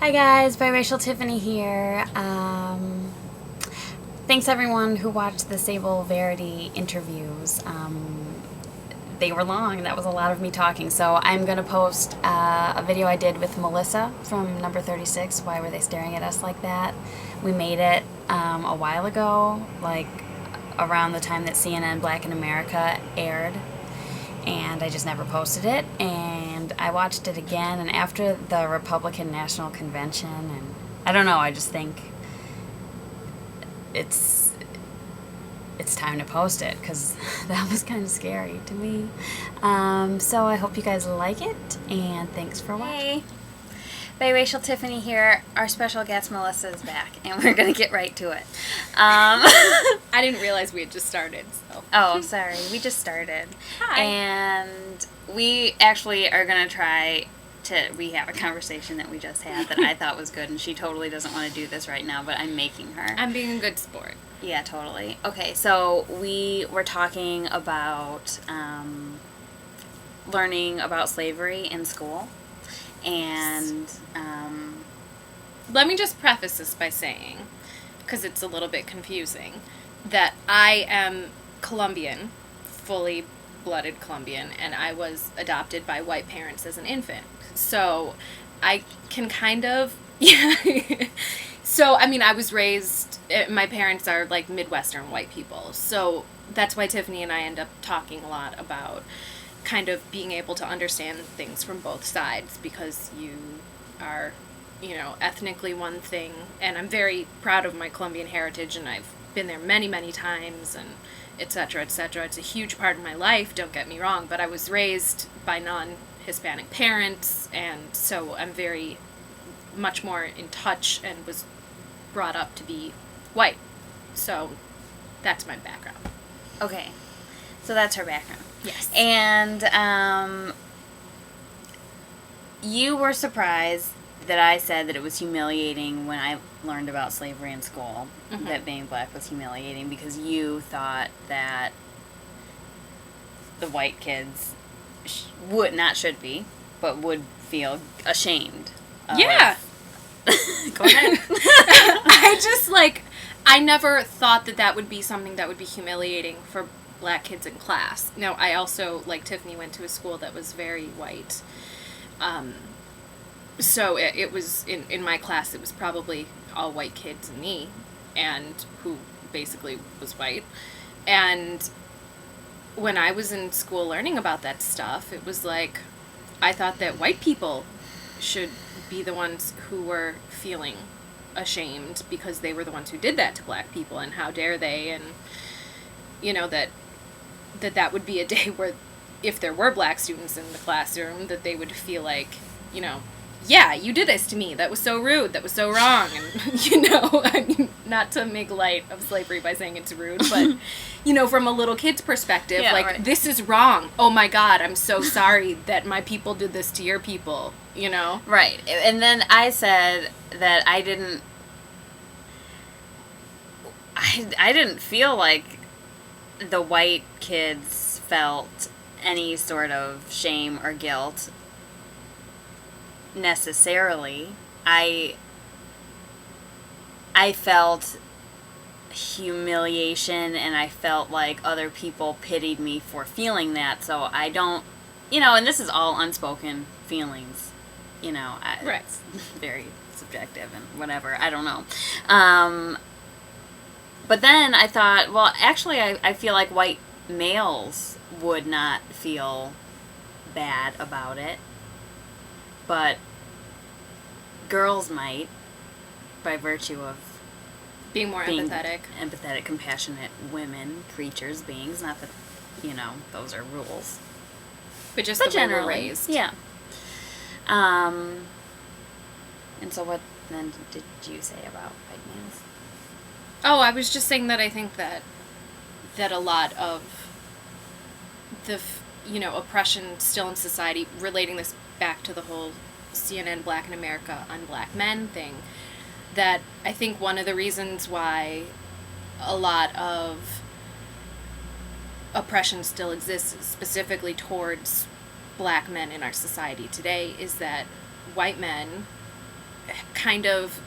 Hi guys, biracial Tiffany here. Thanks everyone who watched the Sable Verity interviews. They were long, that was a lot of me talking, so I'm going to post a video I did with Melissa from number 36, Why Were They Staring at Us Like That? We made it a while ago, like around the time that CNN Black in America aired, and I just never posted it, and I watched it again, and after the Republican National Convention, and I don't know, I just think it's time to post it, because that was kind of scary to me. So I hope you guys like it, and thanks for watching. Hey, biracial Tiffany here. Our special guest Melissa is back, and we're going to get right to it. I didn't realize we had just started, so. Oh, sorry. We just started. Hi. And we actually are going to try to rehab a conversation that we just had that I thought was good, and she totally doesn't want to do this right now, but I'm making her. I'm being a good sport. Yeah, totally. Okay, so we were talking about learning about slavery in school, and let me just preface this by saying, because it's a little bit confusing, that I am Colombian, fully blooded Colombian, and I was adopted by white parents as an infant. So I can kind of, yeah. So, I mean, I was raised, my parents are like Midwestern white people. So that's why Tiffany and I end up talking a lot about kind of being able to understand things from both sides, because you are, you know, ethnically one thing, and I'm very proud of my Colombian heritage, and I've been there many, many times, and et cetera, et cetera. It's a huge part of my life, don't get me wrong, but I was raised by non-Hispanic parents, and so I'm very much more in touch and was brought up to be white. So that's my background. okay, so that's her background. Yes. And you were surprised that I said that it was humiliating when I learned about slavery in school, that being black was humiliating, because you thought that the white kids should be, but would feel ashamed of. Yeah. Go ahead. I never thought that would be something that would be humiliating for black kids in class. Now, I also, like Tiffany, went to a school that was very white. So it was, in my class, it was probably all white kids and me, and who basically was white. And when I was in school learning about that stuff, it was like, I thought that white people should be the ones who were feeling ashamed because they were the ones who did that to black people, and how dare they, and, you know, that would be a day where, if there were black students in the classroom, that they would feel like, you know, yeah, you did this to me. That was so rude. That was so wrong. And, you know, I mean, not to make light of slavery by saying it's rude, but, you know, from a little kid's perspective, Yeah, like, right. This is wrong. Oh my God, I'm so sorry that my people did this to your people, you know? Right. And then I said that I didn't feel like the white kids felt any sort of shame or guilt necessarily. I felt humiliation, and I felt like other people pitied me for feeling that, so I don't, you know, and this is all unspoken feelings, you know. Right. It's very subjective and whatever, I don't know. But then I thought, well, actually, I feel like white males would not feel bad about it, but girls might, by virtue of Being more being empathetic. compassionate women, creatures, beings. Not that, you know, those are rules. But just But the way we're generally, raised. yeah. And so what then did you say about white males? Oh, I was just saying that I think that a lot of the, you know, oppression still in society, relating this back to the whole CNN Black in America on black men thing, that I think one of the reasons why a lot of oppression still exists, specifically towards black men in our society today, is that white men kind of,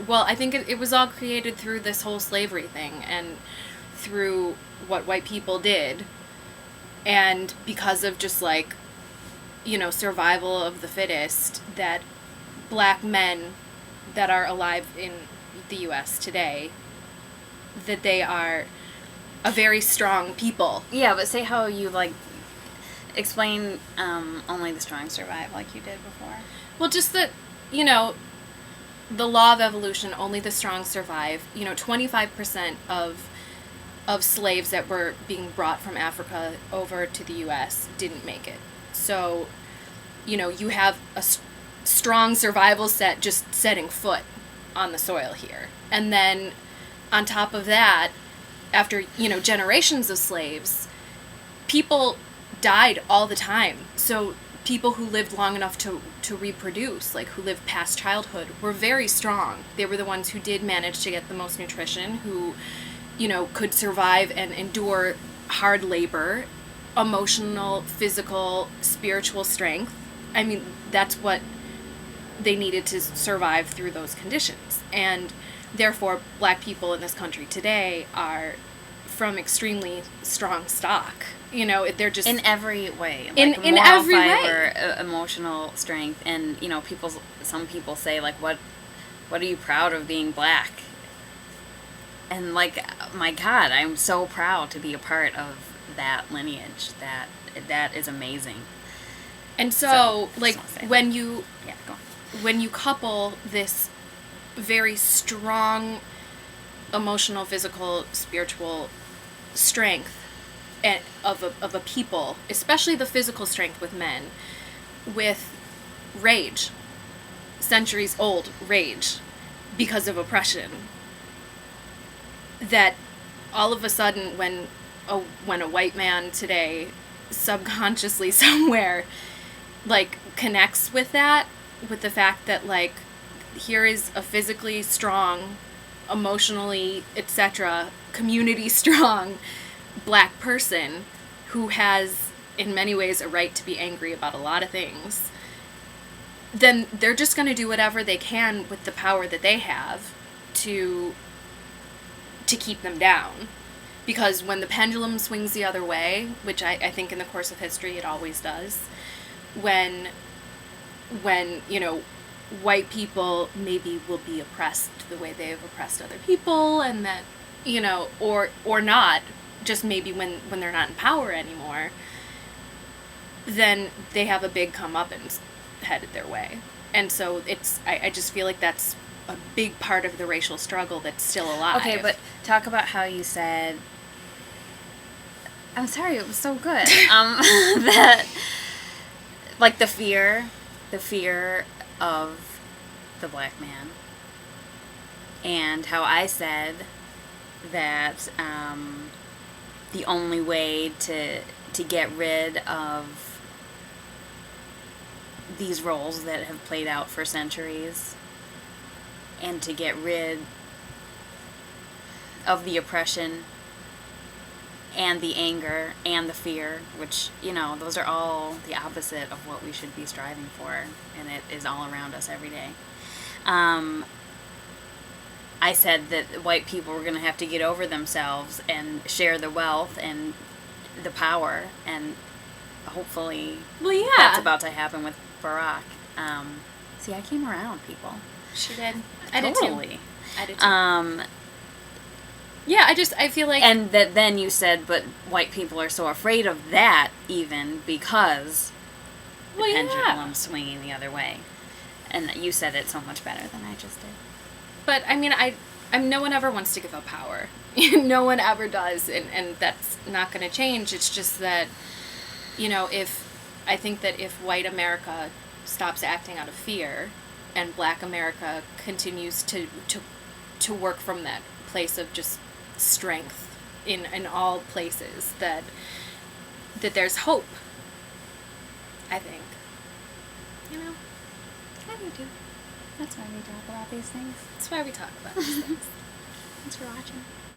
well, I think it was all created through this whole slavery thing and through what white people did, and because of just like, survival of the fittest, that black men that are alive in the U.S. today, that they are a very strong people. Yeah, but say how you, like, explain only the strong survive like you did before. Well, just that, the law of evolution, only the strong survive. 25% of slaves that were being brought from Africa over to the U.S. didn't make it. So, you have a strong survival set just setting foot on the soil here. And then on top of that, after, generations of slaves, people died all the time. So people who lived long enough to reproduce, like who lived past childhood, were very strong. They were the ones who did manage to get the most nutrition, who, could survive and endure hard labor, emotional, physical, spiritual strength. I mean, that's what they needed to survive through those conditions. And therefore, black people in this country today are from extremely strong stock. They're just in every way, like in moral every fiber, way, emotional strength, and some people say, like, what are you proud of being black? And, like, my God, I'm so proud to be a part of that lineage. That is amazing. And so like when that. you Yeah, go on. when you couple this very strong emotional, physical, spiritual strength of a people, especially the physical strength with men, with rage, centuries old rage because of oppression, that all of a sudden when a white man today subconsciously somewhere, like, connects with that, with the fact that, like, here is a physically strong, emotionally, etc., community strong black person who has in many ways a right to be angry about a lot of things, then they're just going to do whatever they can with the power that they have to keep them down. Because when the pendulum swings the other way, which I think in the course of history it always does, when white people maybe will be oppressed the way they have oppressed other people, and that, or not, just maybe when they're not in power anymore, then they have a big comeuppance headed their way. And so I just feel like that's a big part of the racial struggle that's still alive. Okay, but talk about how you said, I'm sorry, it was so good. That, like, the fear of the black man, and how I said that the only way to get rid of these roles that have played out for centuries, and to get rid of the oppression and the anger and the fear, which, those are all the opposite of what we should be striving for, and it is all around us every day. I said that white people were going to have to get over themselves and share the wealth and the power, and hopefully that's about to happen with Barack. See, I came around, people. She did. Totally. I did too. Yeah, I feel like... And that then you said, but white people are so afraid of that, even, because the pendulum's swinging the other way. And you said it so much better than I just did. But, I mean, no one ever wants to give up power. No one ever does, and that's not going to change. It's just that, I think that if white America stops acting out of fear, and black America continues to work from that place of just strength in all places, that there's hope, I think. I do too. That's why we talk about these things. That's why we talk about these things. Thanks for watching.